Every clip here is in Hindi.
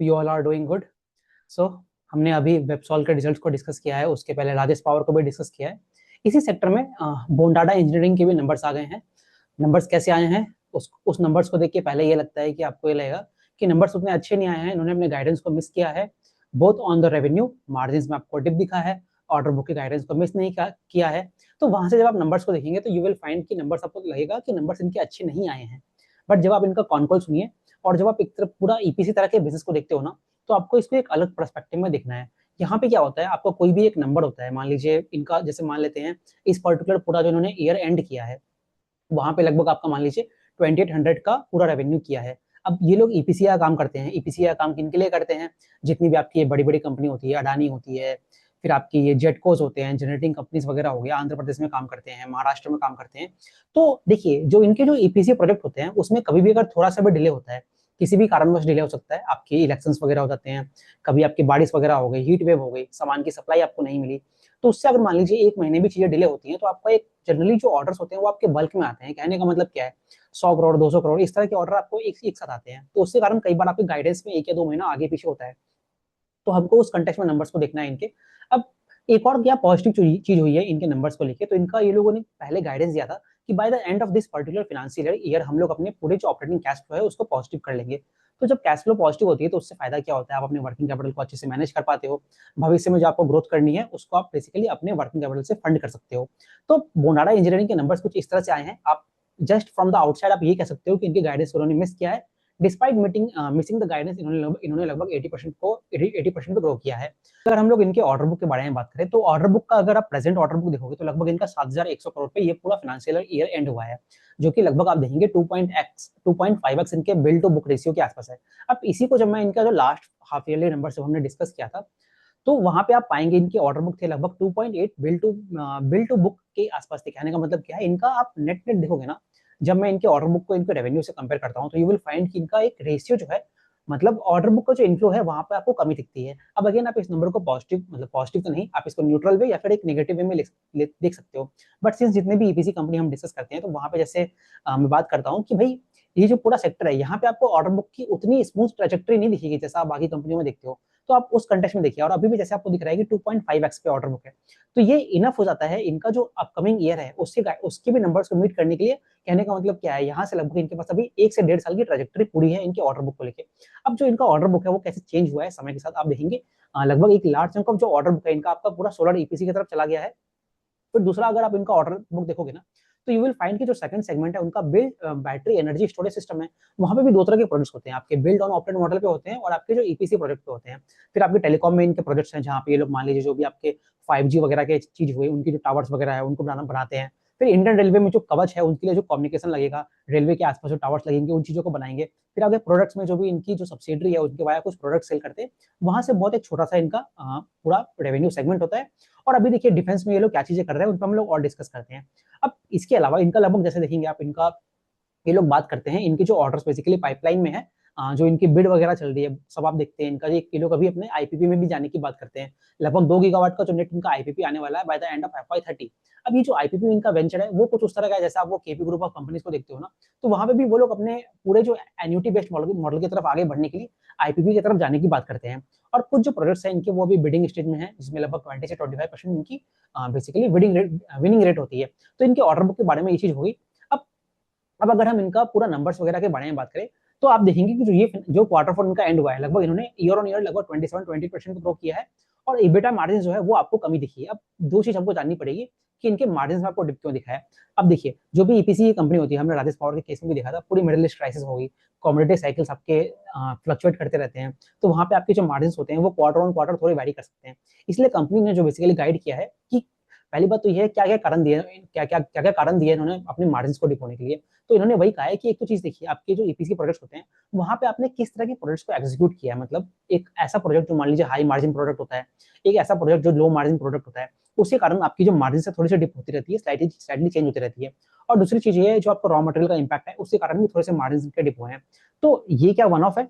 You all are doing good. So हमने अभी वेबसॉल के रिजल्ट्स को डिस्कस किया है, उसके पहले राजेश पावर को भी डिस्कस किया है। इसी सेक्टर में बोंडाडा इंजीनियरिंग के भी नंबर्स आ गए हैं। नंबर्स कैसे आए हैं, उस नंबर्स को देख के पहले ये लगता है कि आपको ये लगेगा कि नंबर्स उतने अच्छे नहीं आए हैं, इन्होंने अपने गाइडेंस को मिस किया है। Both on the revenue margin में आपको डिप दिखा है, ऑर्डर बुक के गाइडेंस को मिस नहीं किया है। तो वहां से जब आप नंबर्स को देखेंगे तो यू विल फाइंड कि नंबर्स आपको लगेगा कि नंबर्स इनके अच्छे नहीं आए हैं। बट जब आप इनका कॉन्कॉल सुनिए और जब आप एक तरफ पूरा ईपीसी तरह के बिजनेस को देखते हो ना, तो आपको इसको एक अलग पर्सपेक्टिव में देखना है। यहाँ पे क्या होता है, आपका कोई भी एक नंबर होता है, मान लीजिए इनका, जैसे मान लेते हैं इस पर्टिकुलर पूरा जो इन्होंने ईयर एंड किया है, वहां पे लगभग आपका मान लीजिए 2800 का पूरा रेवेन्यू किया है। अब ये लोग ईपीसी का काम करते हैं। ईपीसी का काम किन के लिए करते हैं? जितनी भी आपकी बड़ी बड़ी कंपनी होती है, अडानी होती है, फिर आपकी ये जेटकोज होते हैं, जनरेटिंग कंपनीज वगैरह हो गया, आंध्र प्रदेश में काम करते हैं, महाराष्ट्र में काम करते हैं। तो देखिए, जो इनके जो ईपीसी प्रोजेक्ट होते हैं उसमें कभी भी अगर थोड़ा सा भी डिले होता है, किसी भी कारणवश डिले हो सकता है, आपके इलेक्शंस वगैरह हो जाते हैं, कभी आपकी बारिश वगैरह हो गई, हीट वेव हो गई, सामान की सप्लाई आपको नहीं मिली, तो उससे अगर मान लीजिए 1 महीने भी चीजें डिले होती हैं, तो आपका एक जनरली जो ऑर्डर्स होते हैं वो आपके बल्क में आते हैं। कहने का मतलब क्या है, 100 करोड़ 200 करोड़ इस तरह के ऑर्डर आपको एक साथ आते हैं, तो उसके कारण कई बार आपके गाइडेंस में 1 या 2 महीना आगे पीछे होता है। तो हमको उस कंटेक्स्ट में नंबर्स को देखना है इनके। अब एक और क्या पॉजिटिव चीज हुई है इनके नंबर्स को लेके, तो इनका ये लोगों ने पहले गाइडेंस दिया था कि by the end of this particular financial year हम लोग अपने पूरे जो ऑपरेटिंग कैश फ्लो है उसको पॉजिटिव कर लेंगे। तो जब कैश फ्लो पॉजिटिव होती है तो उससे फायदा क्या होता है, आप अपने वर्किंग कैपिटल को अच्छे से मैनेज कर पाते हो। भविष्य में जो आपको ग्रोथ करनी है उसको आप बेसिकली अपने वर्किंग कैपिटल से फंड कर सकते हो। तो बोनाडा इंजीनियरिंग के नंबर्स कुछ इस तरह से आए हैं। आप जस्ट फ्रॉम द आउटसाइड आप ये कह सकते हो कि इनके गाइडेंस उन्होंने मिस किया है। डिस्पाइट मिसिंग द गाइडेंस इन्होंने लगभग 80% पे ग्रो किया है। अगर हम लोग इनके ऑर्डर बुक के बारे में बात करें, तो ऑर्डर बुक का अगर आप प्रेजेंट ऑर्डर बुक देखोगे तो लगभग इनका 7100 करोड़ पे ये पूरा फाइनेंशियल ईयर एंड हुआ है, जो कि लगभग आप देखेंगे 2.5x इनके बिल टू बुक रेशियो के आसपास है। अब इसी को जब मैं इनका जो लास्ट हाफ ईयरली नंबर से हमने डिस्कस किया था, तो वहां पे आप पाएंगे इनके ऑर्डर बुक थे लगभग 2.8 बिल टू बुक के आसपास थे। कहने का मतलब क्या है, इनका आप नेट नेट देखोगे ना, जब मैं इनके ऑर्डर बुक को इनके रेवेन्यू से कंपेयर करता हूँ, तो यू विल फाइंड कि इनका एक रेशियो जो है, मतलब ऑर्डर बुक का जो इनफ्लो है वहां पे आपको कमी दिखती है। अब अगेन आप इस नंबर को पॉजिटिव, मतलब पॉजिटिव तो नहीं, आप इसको न्यूट्रल वे या फिर एक नेगेटिव वे में देख सकते हो। बट सिंस जितने भी ईपीसी कंपनी हम डिस्कस करते हैं, तो वहां पे जैसे मैं बात करता हूँ कि भाई ये जो पूरा सेक्टर है, यहाँ पे आपको ऑर्डर बुक की उतनी स्मूथ ट्रेजेक्टरी नहीं दिखेगी जैसा आप बाकी कंपनियों में देखते हो। तो आप उस कंटेक्स्ट में देखिए, और अभी भी जैसे आपको दिख रहा है कि 2.5x पे ऑर्डर बुक है, तो ये इनफ हो जाता है इनका जो अपकमिंग ईयर है उसके भी नंबर्स को मीट करने के लिए। कहने का मतलब क्या है, यहाँ से लगभग इनके पास अभी 1 से 1.5 साल की ट्रेजेक्टरी पूरी है इनके ऑर्डर बुक को लेके। अब जो इनका ऑर्डर बुक है वो कैसे चेंज हुआ है समय के साथ आप देखेंगे, लगभग एक लार्ज चंक ऑफ जो ऑर्डर बुक है इनका आपका पूरा सोलर ईपीसी की तरफ चला गया है। फिर दूसरा, अगर आप इनका ऑर्डर बुक देखोगे ना, तो यू विल फाइंड कि जो सेकंड सेगमेंट है उनका build battery energy storage system है। वहां पे भी दो तरह के प्रोजेक्ट्स होते हैं, आपके बिल्ड ऑन ऑपरेट मॉडल पे होते हैं और आपके जो ईपीसी प्रोजेक्ट पे होते हैं। फिर आपके टेलीकॉम में इनके प्रोजेक्ट्स हैं, जहाँ पे ये लोग मान लीजिए जो भी आपके 5G वगैरह के चीज हुए, उनकी जो टावर्स वगैरह है उनको बनाते हैं। फिर इंडियन रेलवे में जो कवच है उनके लिए जो कम्युनिकेशन लगेगा, रेलवे के आसपास जो टावर्स लगेंगे उन चीजों को बनाएंगे। फिर आगे प्रोडक्ट्स में जो भी इनकी जो सब्सिडरी है उनके वाया कुछ प्रोडक्ट सेल करते हैं, वहां से बहुत एक छोटा सा इनका पूरा रेवेन्यू सेगमेंट होता है। और अभी देखिए डिफेंस में ये लोग क्या चीजें कर रहे हैं उन पर हम लोग और डिस्कस करते हैं। अब इसके अलावा इनका लगभग जैसे देखेंगे आप इनका, ये लोग बात करते हैं इनके जो ऑर्डर्स बेसिकली पाइपलाइन में है, जो इनकी बिड वगैरह चल रही है सब आप देखते हैं, इनका ये लोग अभी अपने आईपीपी में भी जाने की बात करते हैं। लगभग 2 गीगावाट का जो नेट इनका आईपीपी आने वाला है by the end of FY30। अब ये जो आईपीपी इनका वेंचर है वो कुछ उस तरह का है जैसा आप वो केपी ग्रुप ऑफ कंपनीज को देखते हो ना, तो वहां पे भी वो लोग अपने पूरे जो एन्यूटी बेस्ड मॉडल की तरफ आगे बढ़ने के लिए आईपीपी की तरफ जाने की बात करते हैं। और कुछ जो प्रोजेक्ट्स हैं इनके वो अभी बिडिंग स्टेज में है, जिसमें लगभग 20 से 25% इनकी बेसिकली विनिंग रेट होती है। तो इनके ऑर्डर बुक के बारे में ये चीज होगी। अब अब अगर हम इनका पूरा नंबर्स वगैरह के बारे में बात करें, तो आप देखेंगे कि जो क्वार्टर फोर इनका एंड हुआ है, लगभग इन्होंने ईयर ऑन ईयर लगभग 27-20% ग्रो किया है। और इबिटा मार्जिन जो है वो आपको कमी दिखी है। अब दो चीज हमको जाननी पड़ेगी कि इनके मार्जिन में आपको डिप क्यों दिखा है। अब देखिए, जो भी ईपीसी की कंपनी होती है, हमने राजेश पावर के केस में भी देखा था, पूरी मिडिल ईस्ट क्राइसिस होगी, कॉमोडिटी साइकिल्स आपके फ्लक्चुएट करते रहते हैं, तो वहां पे आपके जो मार्जिन होते हैं वो क्वार्टर ऑन क्वार्टर थोड़े वैरी कर सकते हैं। इसलिए कंपनी ने जो बेसिकली गाइड किया है कि पहली बात तो ये है क्या क्या कारण दिए इन्होंने अपने मार्जिन को डिप होने के लिए। तो इन्होंने वही कहा है कि एक तो चीज देखिए, आपके जो ईपीसी प्रोजेक्ट्स होते हैं वहां पे आपने किस तरह के प्रोजेक्ट्स को एग्जीक्यूट किया है। मतलब एक ऐसा प्रोजेक्ट जो मान लीजिए हाई मार्जिन प्रोडक्ट होता है, एक ऐसा प्रोजेक्ट जो लो मार्जिन प्रोडक्ट होता है, उसके कारण आपकी जो मार्जिन से थोड़ी सी डिप होती रहती है, स्लाइटली चेंज होती रहती है। और दूसरी चीज ये है, जो आपको रॉ मटेरियल का इम्पैक्ट है उसके कारण भी थोड़े से मार्जिन के डिप हुए हैं। तो ये क्या वन ऑफ है?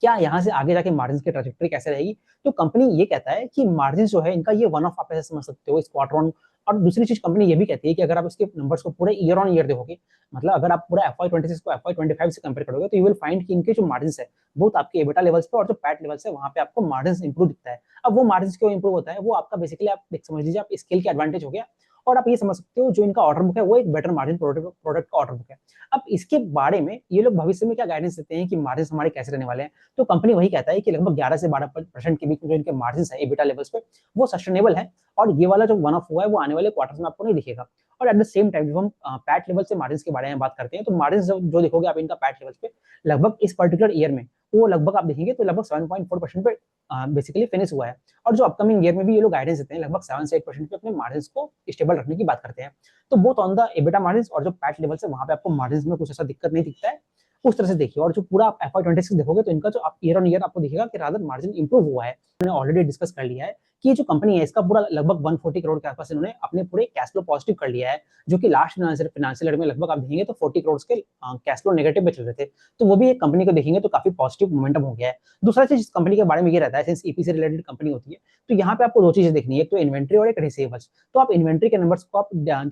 क्या यहाँ से आगे जाके मार्जिन की ट्रैजेक्टरी कैसे रहेगी? तो कंपनी ये कहता है कि मार्जिन जो है इनका ये वन ऑफ आप ऐसे समझ सकते हो, इस क्वार्टर ऑन और दूसरी चीज कंपनी ये भी कहती है कि अगर आप इसके नंबर्स को पूरे ईयर ऑन ईयर देखोगे, मतलब अगर आप पूरा FY26 को FY25 से कंपेयर करोगे, तो यू विल फाइंड कि इनके जो मार्जिन है बहुत आपके एबिटा लेवल्स पे और जो पैट लेवल्स है वहां पे आपको मार्जिन इंप्रूव दिखता है। अब वो मार्जिन क्यों इंप्रूव होता है, वो आपका बेसिकली आप समझ लीजिए आप स्केल के एडवांटेज हो गया, और आप ये समझ सकते हो जो इनका ऑर्डर बुक है वो एक बेटर मार्जिन प्रोडक्ट का ऑर्डर बुक है। अब इसके बारे में ये लोग भविष्य में क्या गाइडेंस देते हैं कि मार्जिन हमारे कैसे रहने वाले हैं, तो कंपनी वही कहता है कि लगभग 11 से 12% के बीच में जो इनके मार्जिन है एबिटा लेवल्स पे वो सस्टेनेबल है, और ये वाला जो वन ऑफ हुआ है वो आने वाले क्वार्टर्स में आपको नहीं दिखेगा। और एट द सेम टाइम जब हम पैट लेवल से मार्जिन के बारे में बात करते हैं, तो मार्जिन जो देखोगे आप इनका पैट लेवल पे लगभग इस पर्टिकुलर ईयर में वो लगभग आप देखेंगे तो लगभग 7.4% पे बेसिकली फिनिश हुआ है। और जो अपकमिंग ईयर में भी ये लोग गाइडेंस देते हैं लगभग 7 से 8% पे अपने मार्जिन को स्टेबल रखने की बात करते हैं। तो both on the EBITDA margin और जो पैट लेवल से वहां पे आपको मार्जिन में कुछ ऐसा दिक्कत नहीं दिखता है उस तरह से देखिए। और जो पूरा आप FY26 देखोगे तो इनका जो आप ईयर ऑन ईयर आपको दिखेगा कि रादर मार्जिन इंप्रूव हुआ है। मैंने ऑलरेडी डिस्कस कर लिया है कि जो कंपनी है इसका पूरा लगभग 140 करोड़ के आसपास इन्होंने अपने पूरे कैश फ्लो पॉजिटिव कर लिया है, जो कि लास्ट फाइनेंशियल ईयर में लगभग आप देखेंगे तो 40 करोड़ के कैश फ्लो नेगेटिव में चल रहे थे। तो वो भी एक कंपनी को देखेंगे तो काफी पॉजिटिव मोमेंटम हो गया है। दूसरा चीज कंपनी के बारे में ये रहता है, सिंस ईपी से रिलेटेड कंपनी होती है तो यहाँ पे आपको दो चीजें देखनी है, एक तो इन्वेंट्री और एक रिसीवेबल्स। तो आप इन्वेंट्री के नंबर्स को आप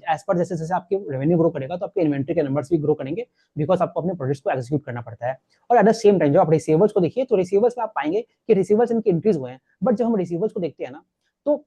एज पर जैसे जैसे आपके रेवेन्यू ग्रो करेगा तो आपके इन्वेंट्री के नंबर्स भी ग्रो करेंगे, बिकॉज आपको अपने प्रोजेक्ट्स को एक्जीक्यूट करना पड़ता है। और एट द सेम टाइम जो आप रिसीवेबल्स को देखिए तो रिसीवेबल्स में आप पाएंगे कि रिसीवेबल्स इनके इंक्रीज हुए हैं, बट जब हम रिसीवेबल्स को देखते हैं ना तो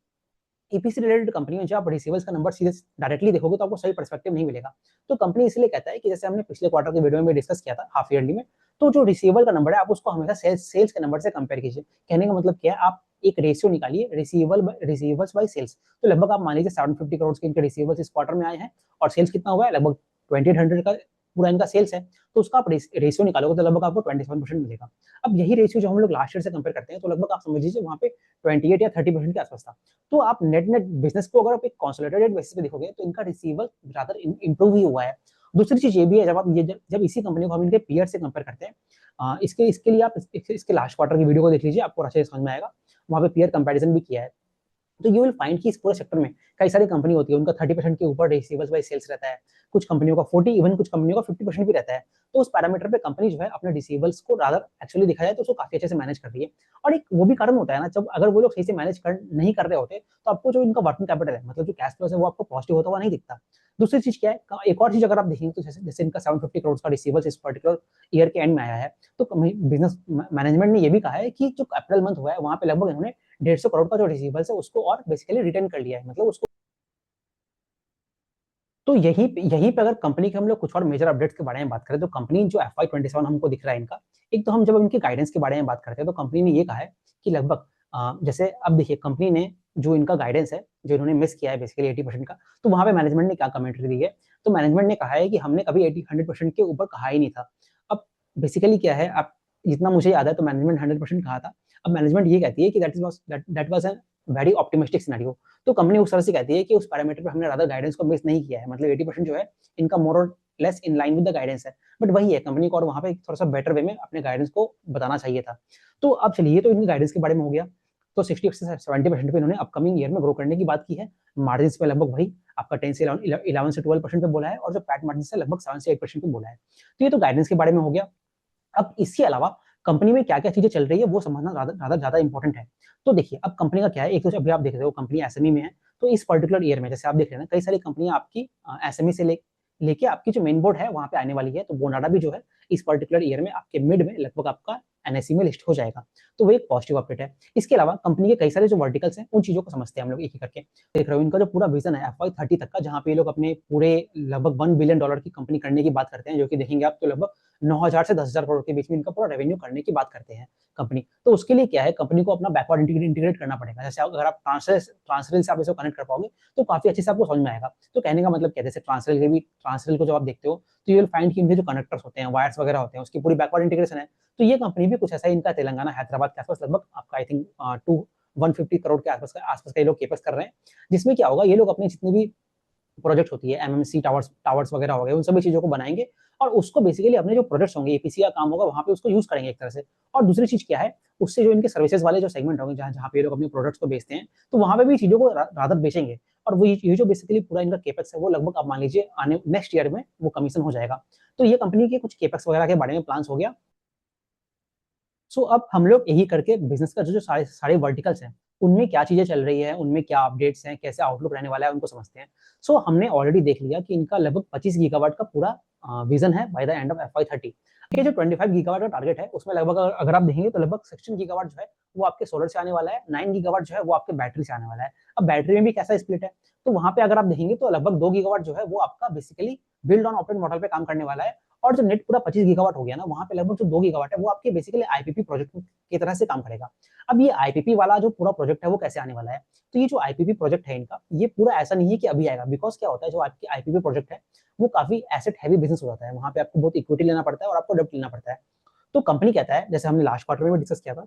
ईपीसी रिलेटेड कंपनी में जब आप रिसीवेबल्स का नंबर सीधे डायरेक्टली देखोगे तो आपको सही पर्सपेक्टिव नहीं मिलेगा। तो कंपनी इसलिए कहता है कि जैसे हमने पिछले क्वार्टर के वीडियो में डिस्कस किया था हाफ ईयरली में, तो जो रिसीवेबल का नंबर है आप उसको हमेशा सेल्स के नंबर से कंपेयर कीजिए। कहने का मतलब क्या है, आप एक रेशियो निकालिए रिसीवेबल्स बाय सेल्स। तो लगभग आप मान लीजिए 750 करोड़ के इनके रिसीवेबल्स इस क्वार्टर में आए हैं और सेल्स कितना हुआ है, लगभग 2800 का पूरा इनका सेल्स है। तो उसका आप रेशियो निकालोगे तो लगभग आपको 27% मिलेगा। अब यही रेशियो जो हम लोग लास्ट ईयर से कंपेयर करते हैं तो लगभग आप समझ लीजिए वहां पे 28 या 30% के आसपास था। तो आप नेट बिजनेस को अगर आप एक कंसोलिडेटेड बेसिस पे देखोगे तो इनका रिसीवेबल ज्यादा इंप्रूव ही हुआ है। दूसरी चीज ये भी है, जब आप ये जब इसी कंपनी को हम इनके पीयर से कंपेयर करते हैं, इसके लिए आप इसके लास्ट क्वार्टर की वीडियो को देख लीजिए, आपको अच्छे से समझ में आएगा। वहां पे पीयर कंपैरिजन भी किया है। तो यू विल फाइंड कि इस पूरे सेक्टर में कई सारी कंपनी होती है उनका 30% के ऊपर रिसीवेबल्स बाय सेल्स रहता है, कुछ कंपनियों का 40, इवन कुछ कंपनियों का 50% भी रहता है। तो उस पैरामीटर पे कंपनी जो है अपने रिसीवेबल्स को रादर एक्चुअली दिखा जाए तो उसको काफी अच्छे से मैनेज कर रही है। और एक वो भी कारण होता है ना, जब अगर वो लोग सही से मैनेज कर नहीं कर रहे होते तो आपको जो इनका वर्किंग कैपिटल है, मतलब जो कैश फ्लो है वो आपको पॉजिटिव होता हुआ नहीं दिखता। दूसरी चीज क्या है, एक और चीज अगर आप देखेंगे तो जैसे इनका 750 करोड़ का रिसीवेबल्स इस पर्टिकुलर ईयर के एंड में आया है, तो बिजनेस मैनेजमेंट ने ये भी कहा है कि जो अप्रैल मंथ हुआ है वहां पे लगभग इन्होंने 150 करोड़ का जो रिसीवेबल्स है उसको और बेसिकली रिटर्न कर लिया है, मतलब उसको। तो यहीं पे अगर कंपनी के हम लोग कुछ और मेजर अपडेट्स के बारे में बात करें तो कंपनी जो FY27 हमको दिख रहा है इनका, एक तो हम जब इनके गाइडेंस के बारे में बात करते हैं तो कंपनी ने ये कहा है कि लगभग जैसे अब देखिए कंपनी ने जो इनका गाइडेंस है जो इन्होंने मिस किया है बेसिकली 80% का, तो वहां पे मैनेजमेंट ने क्या कमेंट्री दी है, तो मैनेजमेंट ने कहा है कि हमने कभी 100% के ऊपर कहा ही नहीं था। अब बेसिकली क्या है, आप जितना मुझे याद है तो मैनेजमेंट 100% कहा था। अब मैनेजमेंट ये कहती है कि that was an very optimistic scenario. तो कंपनी उस तरह से कहती है कि उस पैरामीटर पे हमने रादर गाइडेंस को मिस नहीं किया है, मतलब 80% जो है इनका मोर और less in line with the guidance है। बट वही है कंपनी को और वहां पे थोड़ा सा बेटर वे में अपने गाइडेंस को बताना चाहिए था। तो अब चलिए, तो इनके गाइडेंस के बारे में हो गया। तो 60 से 70% पे इन्होंने अपकमिंग ईयर में ग्रो करने की बात की है। मार्जिन पे लगभग वही आपका 10 से 11 से 12% पे बोला है, और जो पैट मार्जिन से लगभग 7 से 8% पे बोला है। तो ये तो गाइडेंस के बारे में हो गया। अब इसके अलावा कंपनी में क्या क्या चीजें चल रही है वो समझना ज्यादा ज्यादा इंपॉर्टेंट है। तो देखिए अब कंपनी का क्या है, एक तो अभी आप देख रहे हो कंपनी एसएमई में है, तो इस पर्टिकुलर ईयर में जैसे आप देख रहे हैं ना कई सारी कंपनियां आपकी एसएमई से लेके आपकी जो मेन बोर्ड है वहां पे आने वाली है। तो बोनाडा भी जो है इस पर्टिकुलर ईयर में आपके मिड में लगभग आपका एनएससी में लिस्ट हो जाएगा। तो वो एक पॉजिटिव अपडेट है। इसके अलावा कंपनी के कई सारे जो वर्टिकल्स हैं उन चीजों को समझते हैं हम लोग एक एक करके। देख रहे हो इनका जो पूरा विजन है FY30 तक का, जहां पे ये लोग अपने पूरे लगभग $1 बिलियन की कंपनी करने की बात करते हैं, जो कि देखेंगे आप तो लगभग 9,000 से 10,000 करोड़ के बीच में इनका पूरा रेवेन्यू करने की बात करते हैं कंपनी। तो उसके लिए क्या है, कंपनी को अपना बैकवर्ड इंटीग्रेट करना पड़ेगा। जैसे अगर आप ट्रांसरेल से आप इसको कनेक्ट कर पाओगे तो काफी अच्छे से आपको समझ में आएगा। तो कहने का मतलब क्या है, जैसे ट्रांसरेल को जो आप देखते हो तो यू विल फाइंड कि इनके जो कनेक्टर्स होते हैं, वायर्स वगैरह होते हैं, उसकी पूरी बैकवर्ड इंटीग्रेशन है। तो ये कंपनी भी कुछ ऐसा ही इनका तेलंगाना हैदराबाद के आसपास लगभग आपका आई थिंक 150 करोड़ के आसपास का ये लोग केपेक्स कर रहे हैं। जिसमें क्या होगा, ये लोग अपने जितनी भी प्रोजेक्ट होती है एमएमसी टावर्स वगैरह हो गए, उन सभी चीजों को बनाएंगे और उसको बेसिकली अपने जो प्रोजेक्ट्स होंगे एपीसी का काम होगा वहां पे उसको यूज करेंगे एक तरह से। और दूसरी चीज क्या है, उससे जो इनके सर्विसेज वाले जो सेगमेंट होंगे जहां जहां पे लोग अपने प्रोडक्ट्स को बेचते हैं, तो वहां पे भी चीजों को रादर बेचेंगे। और वो ये जो बेसिकली पूरा इनका केपेक्स है वो लगभग आप मान लीजिए आने नेक्स्ट ईयर में वो कमीशन हो जाएगा। तो ये कंपनी के कुछ केपेक्स वगैरह के बारे में प्लान्स हो गया। सो अब हम लोग यही करके बिजनेस का जो सारे सारे वर्टिकल्स हैं उनमें क्या चीजें चल रही है, उनमें क्या अपडेट्स हैं, कैसे आउटलुक रहने वाला है, उनको समझते हैं। सो हमने ऑलरेडी देख लिया कि इनका लगभग 25 गीगावाट का पूरा विजन है by the end of FY30। ये जो 25 गीगावाट का टारगेट है उसमें लगभग अगर आप देखेंगे तो लगभग 16 गीगावाट जो है वो आपके सोलर से आने वाला है, 9 गीगावाट जो है वो आपके बैटरी से आने वाला है। अब बैटरी में भी कैसा स्प्लिट है, तो वहां पे अगर आप देखेंगे तो लगभग 2 गीगावाट जो है वो आपका basically build on operate model पे काम करने वाला है, और जो नेट पूरा 25 गीगावाट हो गया ना, वहां पे लगभग जो 2 गीगावाट है वो आपके बेसिकली आईपीपी प्रोजेक्ट की तरह से काम करेगा। अब ये आईपीपी वाला जो पूरा प्रोजेक्ट है वो कैसे आने वाला है, तो ये जो आईपीपी प्रोजेक्ट है इनका, ये पूरा ऐसा नहीं है कि अभी आएगा, बिकॉज क्या होता है जो आपकी आईपीपी प्रोजेक्ट है वो काफी एसेट हैवी बिजनेस हो जाता है, वहां पे आपको बहुत इक्विटी लेना पड़ता है और आपको डेब्ट लेना पड़ता है। तो कंपनी कहता है, जैसे हमने लास्ट क्वार्टर में भी डिस्कस किया था,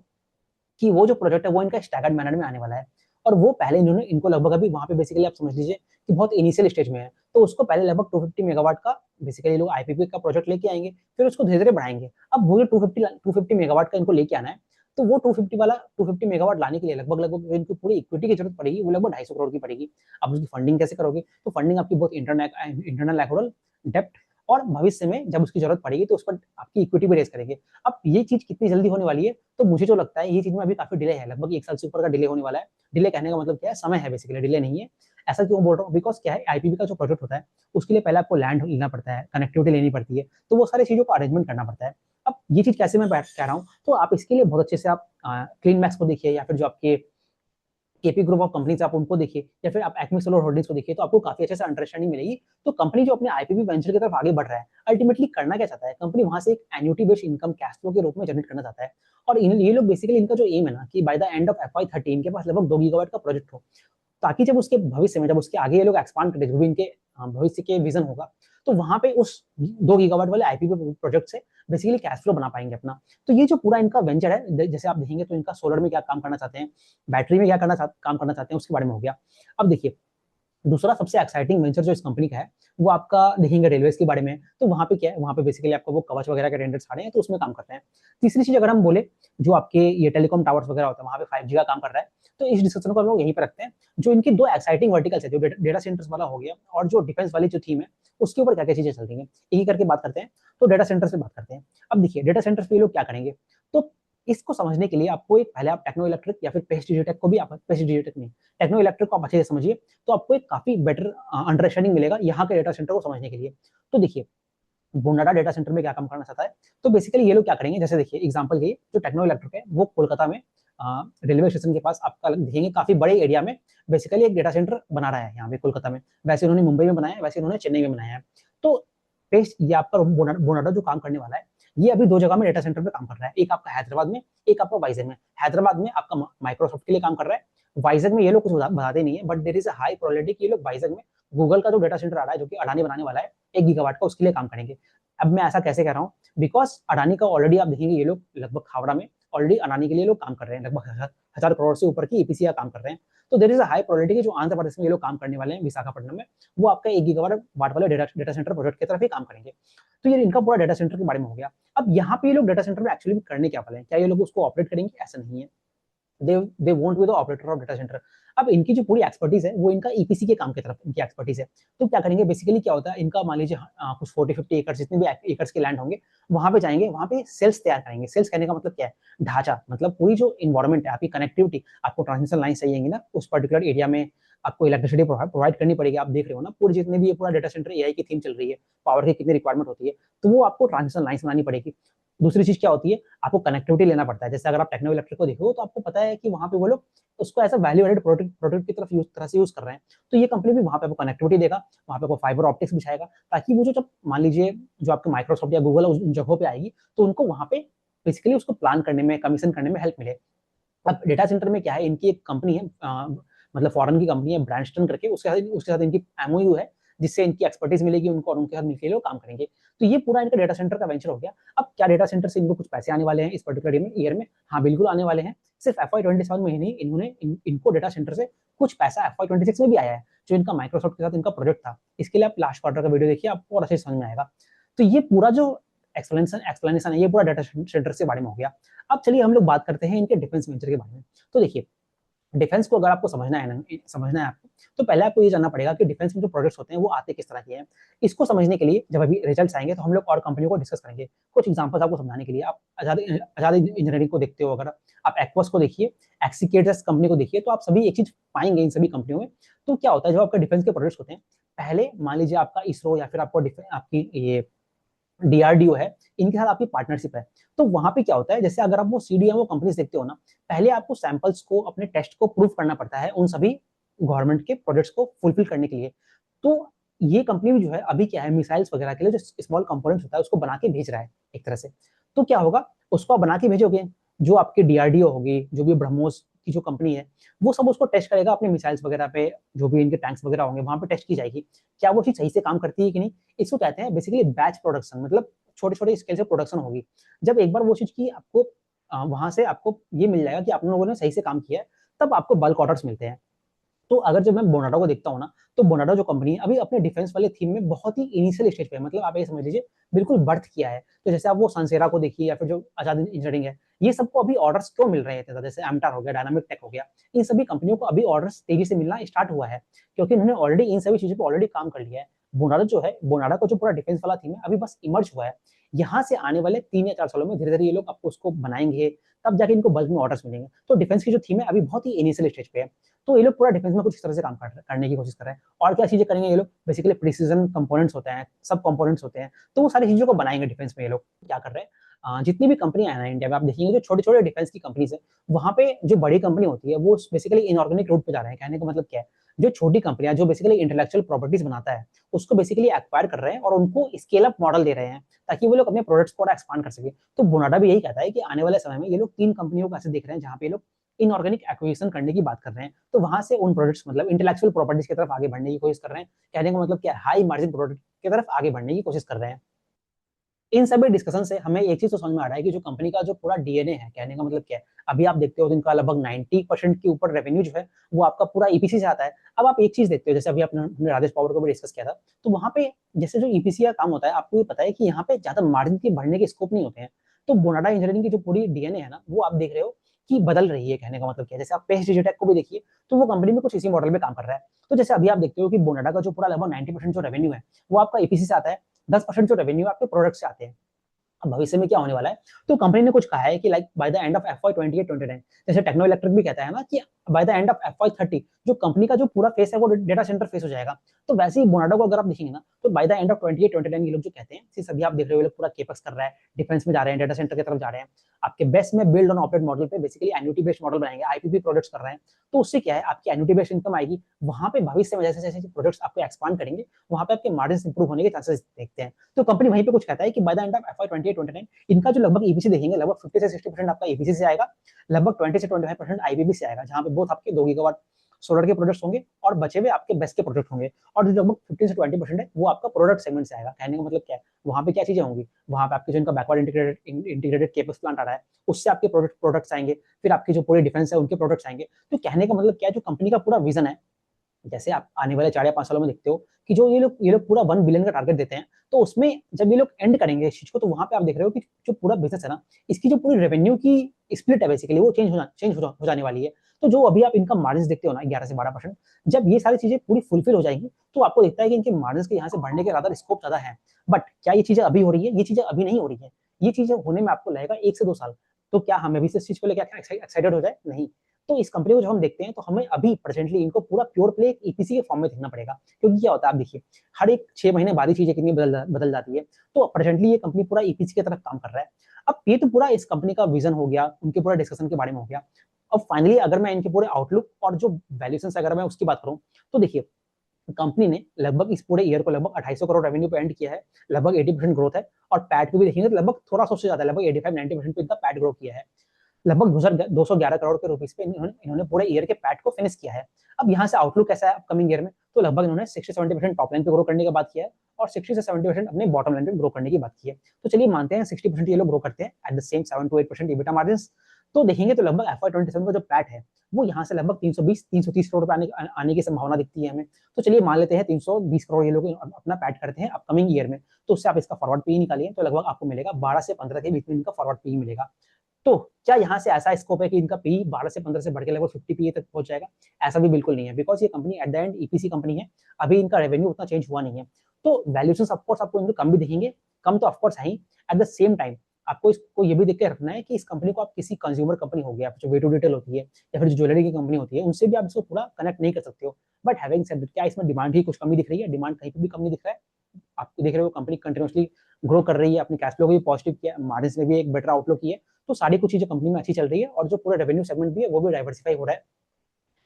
कि वो जो प्रोजेक्ट है वो इनका स्टैगर्ड मैनर में आने वाला है, और वो पहले इन्होंने इनको लगभग अभी वहां पे बेसिकली आप समझ लीजिए कि बहुत इनिशियल स्टेज में है, तो उसको पहले लगभग 250 मेगावाट का बेसिकली लोग आईपीपी का प्रोजेक्ट लेके आएंगे, फिर उसको धीरे धीरे बढ़ाएंगे। अब वो जो 250 मेगावाट का इनको लेके आना है, तो वो 250 मेगावाट लाने के लिए लगभग लगभग इनको पूरी इक्विटी की जरूरत पड़ेगी, वो लगभग 250 करोड़ की पड़ेगी। अब उसकी फंडिंग कैसे करोगे, तो फंडिंग आपकी बहुत इंटरनल एक्रूवल, डेप्ट, और भविष्य में जब उसकी जरूरत पड़ेगी तो उस पर आपकी इक्विटी भी रेज करेंगे। अब ये चीज कितनी जल्दी होने वाली है, तो मुझे जो लगता है ये चीज में अभी काफी डिले है, लगभग 1 साल से ऊपर का डिले होने वाला है। डिले कहने का मतलब क्या है, समय है, बेसिकली डिले नहीं है। ऐसा क्यों बोल रहा हूँ, बिकॉज क्या है, आईपीपी का जो प्रोजेक्ट होता है उसके लिए पहले आपको लैंड लेना पड़ता है, कनेक्टिविटी लेनी पड़ती है, तो वो सारी चीजों को अरेंजमेंट करना पड़ता है। अब ये चीज कैसे मैं कह रहा हूँ, तो आप इसके लिए बहुत अच्छे से आप क्लीन मैक्स को देखिए, या फिर जो आपके केपी ग्रुप ऑफ कंपनीज आप उनको देखिए, या फिर आप एक्मी सोलर होल्डिंग्स को देखिए, तो आपको काफी अच्छे से अंडरस्टैंडिंग मिलेगी। तो कंपनी जो अपने आईपीपी वेंचर की तरफ आगे बढ़ रहा है, अल्टीमेटली करना क्या चाहता है, कंपनी वहां से एक annuity based income cash flow के रूप में जनरेट करना चाहता है। और ये लोग बेसिकली इनका जो एम है ना, कि by the end of FY30 के पास लगभग 2 गीगावाट का प्रोजेक्ट हो, ताकि जब उसके भविष्य में, जब उसके आगे ये लोग एक्सपांड करें, जो भी इनके भविष्य के विजन होगा, तो वहां पे उस 2 गीगावाट वाले आईपीपी प्रोजेक्ट से बेसिकली कैश फ्लो बना पाएंगे अपना। तो ये जो पूरा इनका वेंचर है, जैसे आप देखेंगे तो इनका सोलर में क्या काम करना चाहते हैं, बैटरी में क्या काम करना चाहते हैं, उसके बारे में हो गया। अब देखिए, दूसरा सबसे एक्साइटिंग वेंचर जो इस कंपनी का है वो आपका देखेंगे रेलवे के बारे में, तो वहां पे क्या है, वहां पे बेसिकली आपको वो कवच वगैरह के टेंडर्स आ रहे हैं, तो उसमें काम करते हैं। तीसरी चीज अगर हम बोले, जो आपके ये टेलीकॉम टावर्स वगैरह होते हैं, वहां पे 5G का काम कर रहा है। तो इस डिस्कशन को हम लोग यहीं पर रखते हैं। जो इनकी दो एक्साइटिंग वर्टिकल्स है, जो डेटा सेंटर्स वाला हो गया और जो डिफेंस वाली जो थीम है, उसके ऊपर क्या क्या चीजें चल रही है, यही करके बात करते हैं। तो डेटा सेंटर से बात करते हैं। अब देखिए, डेटा सेंटर्स पे ये लोग क्या करेंगे, तो इसको समझने के लिए आपको एक पहले आप टेक्नो इलेक्ट्रिक या फिर पेस्ट डिजिटेक को भी, आप पेस्ट डिजिटेक नहीं, टेक्नो इलेक्ट्रिक को आप अच्छे से समझिए, तो आपको एक काफी बेटर अंडरस्टैंडिंग मिलेगा यहाँ के डेटा सेंटर को समझने के लिए। तो देखिए, बोनाडा डेटा सेंटर में क्या काम करना चाहता है, तो बेसिकली ये लोग क्या करेंगे, जैसे देखिए एग्जांपल के जो टेक्नो इलेक्ट्रिक है वो कोलकाता में रेलवे स्टेशन के पास आपका देखेंगे काफी बड़े एरिया में बेसिकली एक डेटा सेंटर बना रहा है यहाँ पे कोलकाता में। वैसे उन्होंने मुंबई में बनाया है, वैसे उन्होंने चेन्नई में बनाया है। तो पेस्ट ये आपका बोनाडा जो काम करने वाला है, ये अभी 2 जगह में डेटा सेंटर पे काम कर रहा है, एक आपका हैदराबाद में, एक आपका वाइजैक में। हैदराबाद में आपका माइक्रोसॉफ्ट के लिए काम कर रहा है, वाइजैक में ये लोग कुछ बताते नहीं है, but there is a high probability कि ये लोग वाइजैक में गूगल का जो डेटा सेंटर आ रहा है, जो कि अडानी बनाने वाला है 1 गीगावाट का, उसके लिए काम करेंगे। अब मैं ऐसा कैसे कह रहा हूँ, बिकॉज अडानी का ऑलरेडी आप देखेंगे ये लोग लगभग खावड़ा में ऑलरेडी अडानी के लिए लोग काम कर रहे हैं, लगभग 1000 करोड़ से ऊपर की ईपीसी का काम कर रहे हैं। तो there is a high probability कि जो आंध्र प्रदेश में ये लोग काम करने वाले हैं विशाखापट्टनम में, वो आपका 1 गीगावाट वाले डेटा सेंटर प्रोजेक्ट की तरफ ही काम करेंगे। तो ये इनका पूरा डेटा सेंटर के बारे में हो गया। अब यहाँ पे ये लोग डेटा सेंटर में एक्चुअली करने क्या वाले हैं, क्या ये लोग उसको ऑपरेट करेंगे, ऐसा नहीं है। They won't be the operator of data centre. अब इनकी जो पूरी एक्सपर्टीज है वो इनका ईपीसी के काम की तरफ इनकी एक्सपर्टीज है। तो क्या करेंगे, बेसिकली क्या होता है इनका, मान लीजिए कुछ 40-50 एकड़ जितने भी एकर्स के लैंड होंगे, वहां पे जाएंगे, वहां पे सेल्स तैयार करेंगे। सेल्स कहने का मतलब क्या है, ढांचा, मतलब पूरी जो इन्वायरमेंट है, आपकी कनेक्टिविटी, आपको ट्रांसमिशन लाइन चाहिए ना उस पर्टिकुलर एरिया में, आपको इलेक्ट्रिसिटी प्रोवाइड करनी पड़ेगी। आप देख रहे हो ना, पूरी जितने भी ये पूरा डेटा सेंटर एआई की थीम चल रही है, पावर की कितनी रिक्वायरमेंट होती है, तो वो आपको ट्रांसमिशन लाइन बनानी पड़ेगी। दूसरी चीज क्या होती है, आपको कनेक्टिविटी लेना पड़ता है। जैसे अगर आप टेक्नो इलेक्ट्रिक को देखो तो आपको पता है कि वहां पे वो लोग उसको ऐसा वैल्यू एडेड प्रोडक्ट की तरह से यूज कर रहे हैं। तो ये कंपनी भी वहां पे आपको कनेक्टिविटी देगा, वहां पे आपको फाइबर ऑप्टिक्स बिछाएगा, ताकि वो जो, जब मान लीजिए जो आपके माइक्रोसॉफ्ट या गूगल उन जगहों पे आएगी, तो उनको वहां पे बेसिकली उसको प्लान करने में, कमीशन करने में हेल्प मिले। अब डेटा सेंटर में क्या है, इनकी एक कंपनी है, मतलब फॉरेन की कंपनी है ब्रांडस्टन करके, उसके साथ इनकी एमओयू है, जिससे इनकी एक्सपर्टीज मिलेगी उनको, और उनके साथ मिलकर लोग काम करेंगे। तो ये पूरा इनका डेटा सेंटर का वेंचर हो गया। अब क्या डेटा सेंटर से इनको कुछ पैसे आने वाले हैं इस पर्टिकुलर ईयर में? हाँ, बिल्कुल आने वाले हैं। सिर्फ FY27 में ही नहीं, इनको डेटा सेंटर से कुछ पैसा FY26 में भी आया है, जो इनका माइक्रोसॉफ्ट के साथ इनका प्रोजेक्ट था। इसके लिए आप लास्ट क्वार्टर का वीडियो देखिए, आपको और अच्छे समझ में आएगा। तो ये पूरा जो एक्सप्लेनेशन है, ये पूरा डेटा सेंटर के बारे में हो गया। अब चलिए हम लोग बात करते हैं इनके डिफेंस वेंचर के बारे में। तो देखिए, डिफेंस को अगर आपको समझना है आपको, तो पहले आपको ये जानना पड़ेगा कि डिफेंस में जो प्रोजेक्ट्स होते हैं वो आते किस तरह के हैं। इसको समझने के लिए जब अभी रिजल्ट्स आएंगे तो हम लोग और कंपनियों को डिस्कस करेंगे। कुछ एग्जांपल्स आपको समझाने के लिए, आप आजाद इंजीनियरिंग को देखते हो, अगर आप एक्वस को देखिए, एक्सिकेटर्स कंपनी को देखिए, तो आप सभी एक चीज पाएंगे इन सभी कंपनियों में। तो क्या होता है, जब आपका डिफेंस के प्रोजेक्ट्स होते हैं, पहले मान लीजिए आपका इसरो या फिर आपको आपकी ये डीआरडीओ है, इनके साथ आपकी पार्टनरशिप है। तो वहां पे क्या होता है, जैसे अगर आप वो सीडीएमओ कंपनीज देखते हो ना, पहले आपको सैंपल्स को, अपने टेस्ट को प्रूव करना पड़ता है उन सभी गवर्नमेंट के प्रोजेक्ट्स को फुलफिल करने के लिए। तो ये कंपनी भी जो है अभी क्या है, मिसाइल्स वगैरह के लिए जो स्मॉल कंपोनेंट्स होता है उसको बना के भेज रहा है एक तरह से। तो क्या होगा, उसको आप बना के भेजोगे, जो आपके डीआरडीओ होगी, जो भी ब्रह्मोस की जो कंपनी है, वो सब उसको टेस्ट करेगा अपने मिसाइल्स वगैरह पे, जो भी इनके टैंक्स वगैरह होंगे वहां पे टेस्ट की जाएगी, क्या वो चीज सही से काम करती है कि नहीं। इसको कहते हैं बेसिकली बैच प्रोडक्शन, मतलब छोटे छोटे स्केल से प्रोडक्शन होगी। जब एक बार वो चीज की आपको वहां से आपको ये मिल जाएगा कि आप लोगों ने सही से काम किया है, तब आपको बल्क ऑर्डर्स मिलते हैं। तो अगर जब मैं बोनाडा को देखता हूँ ना, तो बोनाडा जो कंपनी है अभी अपने डिफेंस वाले थीम में बहुत ही इनिशियल स्टेज पे है, मतलब आप ये समझ लीजिए बिल्कुल बर्थ किया है। तो जैसे आप वो सनसेरा को देखिए या फिर जो आजाद इंजीनियरिंग है, ये सबको अभी ऑर्डर्स क्यों मिल रहे हैं, जैसे एमटार हो गया, डायनामिक टेक हो गया, इन सभी कंपनियों को अभी ऑर्डर्स तेजी से मिलना स्टार्ट हुआ है, क्योंकि उन्होंने ऑलरेडी इन सभी चीजों पर ऑलरेडी काम कर लिया है। बोनाडा जो है, बोनाडा का जो पूरा डिफेंस वाला थीम है अभी बस इमर्ज हुआ है। यहाँ से आने वाले 3 या 4 सालों में धीरे धीरे ये लोग आपको उसको बनाएंगे, तब जाके इनको बल्क में ऑर्डर्स मिलेंगे। तो डिफेंस की जो थीम है अभी बहुत ही इनिशियल स्टेज पे है। तो ये लोग पूरा डिफेंस में कुछ इस तरह से काम करने की कोशिश कर रहे हैं। और क्या चीजें करेंगे ये लोग, बेसिकली प्रिसीजन कंपोनेंट्स होते हैं, सब कंपोनेंट्स होते हैं, तो वो सारी चीजों को बनाएंगे डिफेंस में। ये लोग क्या कर रहे हैं, जितनी भी कंपनियां हैं ना इंडिया में, आप देखेंगे जो छोटे छोटे डिफेंस की कंपनीज है, वहां पे जो बड़ी कंपनी होती है वो बेसिकली इनऑर्गेनिक रूट पे जा रहे हैं। कहने का मतलब क्या है, जो छोटी कंपनियां जो बेसिकली इंटेलेक्चुअल प्रॉपर्टीज बनाता है, उसको बेसिकली एक्वायर कर रहे हैं और उनको स्केल अप मॉडल दे रहे हैं, ताकि वो लोग अपने प्रोडक्ट्स को और एक्सपांड कर सके। तो बोनाडा भी यही कहता है कि आने वाले समय में ये लोग 3 कंपनियों को ऐसे देख रहे हैं जहां पे ये लोग इनऑर्गेनिक एक्विजिशन करने की बात कर रहे हैं। तो वहां से उन प्रोडक्ट्स, मतलब इंटेलेक्चुअल प्रॉपर्टीज की तरफ आगे बढ़ने की कोशिश कर रहे हैं। कहने का मतलब क्या है, हाई मार्जिन प्रोडक्ट की तरफ आगे बढ़ने की कोशिश कर रहे हैं। इन सभी डिस्कशन से हमें एक चीज तो समझ में आ रहा है कि जो कंपनी का जो पूरा डीएनए है, कहने का मतलब क्या है, अभी आप देखते हो तो इनका लगभग 90% के ऊपर रेवेन्यू जो है वो आपका पूरा ईपीसी से आता है। अब आप एक चीज देखते हो, जैसे अभी हमने राजेश पावर को भी डिस्कस किया था, तो वहां पे जैसे जो ईपीसी का काम होता है, आपको ये पता है कि यहाँ पे ज्यादा मार्जिन के बढ़ने के स्कोप नहीं होते हैं। तो बोनाडा इंजीनियरिंग की जो पूरी डीएनए है ना, वो आप देख रहे हो कि बदल रही है। कहने का मतलब क्या है, जैसे आप पेस्ट डिजिटेक को भी देखिए, तो वो कंपनी में कुछ इसी मॉडल में काम कर रहा है। तो जैसे अभी आप देखते हो कि बोनाडा का जो पूरा लगभग 90% जो रेवेन्यू है वो आपका ईपीसी से आता है, 10% जो रेवेन्यू आपके प्रोडक्ट से आते हैं। अब भविष्य में क्या होने वाला है, तो कंपनी ने कुछ कहा है कि like by the end of FY 28-29, जैसे टेक्नो इलेक्ट्रिक भी कहता है ना कि by the end of FY 30 जो कंपनी का जो पूरा फेस है वो डेटा सेंटर फेस हो जाएगा। तो वैसे ही बोनाडो को अगर आप देखेंगे ना, तो बाय द एंड ऑफ 28-29 ये लोग जो कहते हैं, सिर्फ अभी आप देख रहे हो ये लोग पूरा केपक्स कर रहा है, डिफेंस में जा रहे हैं, डेटा सेंटर की तरफ जा रहे हैं, आपके बेस्ट में बिल्ड ऑन ऑपरेट मॉडल पे बेसिकली एन्युटी बेस्ड मॉडल बनाएंगे, आईपीपी प्रोडक्ट्स कर रहे हैं। तो उससे क्या है, आपकी एन्युटी बेस्ड इनकम आएगी। वहां पे भविष्य में जैसे जैसे प्रोडक्ट्स आपको एक्सपांड करेंगे, वहां पे आपके मार्जिन इंप्रूव होने के चांसेस देखते हैं। तो कंपनी वहीं पे कुछ कहता है कि by the end of FY 28-29 इनका जो लगभग ईपीसी देखेंगे, लगभग 50 से 60% आपका ईपीसी से आएगा, लगभग 20 से 25% आईपीपी से आएगा, जहां पे बोथ आपके 2 गीगावाट सोलर के प्रोजेक्ट्स होंगे और बचे हुए आपके बेस्ट के प्रोजेक्ट होंगे। और जो लगभग 15 से 20% है वो आपका प्रोडक्ट सेगमेंट से आएगा। कहने का मतलब क्या है, वहां पे क्या चीजें होंगी, वहां पे आपके जो इनका बैकवर्ड इंटीग्रेटेड केपक्स प्लांट आ रहा है, उससे आपके प्रोडक्ट्स आएंगे, फिर आपकी जो पूरी डिफेंस है उनके प्रोडक्ट्स आएंगे। तो कहने का मतलब क्या है, जो कंपनी का पूरा विजन है, जैसे आप आने वाले 4 या 5 सालों में देखते हो कि जो ये लोग पूरा 1 बिलियन का टारगेट देते हैं, तो उसमें जब ये लोग एंड करेंगे इस चीज को, तो वहां पे आप देख रहे हो कि जो पूरा बिजनेस है ना, इसकी जो पूरी रेवेन्यू की स्प्लिट है बेसिकली वो चेंज हो जाने वाली है। तो जो अभी आप इनका मार्जिन देखते हो ना 11 से 12%, जब ये सारी चीजें पूरी फुलफिल हो जाएंगी, तो आपको दिखता है कि इनके मार्जिन के यहाँ से बढ़ने के ज्यादा स्कोप ज्यादा है। बट क्या ये चीजें अभी हो रही है, ये चीजें अभी नहीं हो रही है। ये चीजें होने में आपको लगेगा 1 से 2 साल। तो क्या हम अभी से इस चीज को लेकर एक्साइटेड हो जाए, नहीं। तो इस कंपनी को जब हम देखते हैं, तो हमें अभी प्रेजेंटली इनको पूरा प्योर प्ले ईपीसी के फॉर्म में देखना पड़ेगा। क्योंकि क्या होता है, आप देखिए हर एक 6 महीने बाद ही चीजें कितनी बदल जाती है। तो प्रेजेंटली ये कंपनी पूरा ईपीसी की तरफ काम कर रहा है। अब ये तो पूरा इस कंपनी का विजन हो गया, उनके पूरा डिस्कशन के बारे में हो गया। अब फाइनली अगर मैं इनके पूरे आउटलुक और जो वैल्यूएशन अगर मैं उसकी बात करूं, तो देखिए कंपनी ने लगभग इस पूरे ईयर को लगभग 250 करोड़ रेवेन्यू पे एंड किया है, लगभग 80% ग्रोथ है। और पैट पे भी देखेंगे तो लगभग थोड़ा सबसे ज्यादा, लगभग 85-90% पे इनका पैट ग्रो किया है। लगभग 211 करोड़ के रुपीस पे इन्होंने पूरे ईयर के पैट को फिनिश किया है। अब यहाँ से आउटलुक कैसा है अपकमिंग ईयर में, तो लगभग इन्होंने 60-70% टॉप लाइन पे ग्रो करने की बात किया है और 60 से 70% अपने बॉटम लाइन पे ग्रो करने की बात की है। तो चलिए मानते हैं 60% ये लोग ग्रो करते हैं at the same 7 to 8% EBITDA margin. तो देखेंगे तो लगभग FY 27 का जो पैट है वो यहाँ से लगभग 320-330 करोड़ पे आने की संभावना दिखती है हमें। तो चलिए मान लेते हैं 320 करोड़ ये लोग अपना पैट करते हैं अपकमिंग ईयर में। तो उससे आप इसका फॉरवर्ड पी निकालिए, तो लगभग आपको मिलेगा 12 से 15 के बीच में इनका फॉरवर्ड पी मिलेगा। तो क्या यहाँ से ऐसा स्कोप है कि इनका पी 12 से 15 से बढ़ के लगभग 50 पी तक पहुंच जाएगा? ऐसा भी बिल्कुल नहीं है, बिकॉज ये company at the end EPC company है, अभी इनका रेवेन्यू उतना चेंज हुआ नहीं है। तो वैल्यूएशन ऑफकोर्स आपको इनके कम भी दिखेंगे, कम तो ऑफकोर्स है ही। एट द सेम टाइम आपको इसको ये भी देख के रखना है कि इस कंपनी को आप किसी कंज्यूमर कंपनी हो गया, जो वे टू डिटेल होती है या फिर जो ज्वेलरी की कंपनी होती है, उनसे भी आप इसको पूरा कनेक्ट नहीं कर सकते हो। बट हैविंग सेड दैट, क्या इसमें डिमांड ही कुछ कमी दिख रही है? डिमांड कहीं पे भी कम नहीं दिख रहा है। आप देख रहे हो कंपनी कंटिन्यूअसली ग्रो कर रही है, अपनी कैश फ्लो को भी पॉजिटिव किया, मार्जिन्स में भी एक बेटर आउटलुक की है। तो सारी कुछ चीजें कंपनी में अच्छी चल रही है और जो पूरा रेवेन्यू सेगमेंट भी है वो भी डाइवर्सिफाई हो रहा है,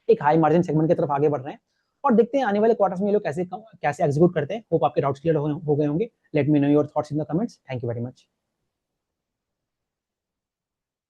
एक हाई मार्जिन सेगमेंट की तरफ आगे बढ़ रहे हैं। और देखते हैं आने वाले क्वार्टर्स में ये लोग कैसे कैसे एग्जीक्यूट करते हैं। होप आपके डाउट्स क्लियर हो गए होंगे। Let me know your thoughts in the comments. Thank you very much.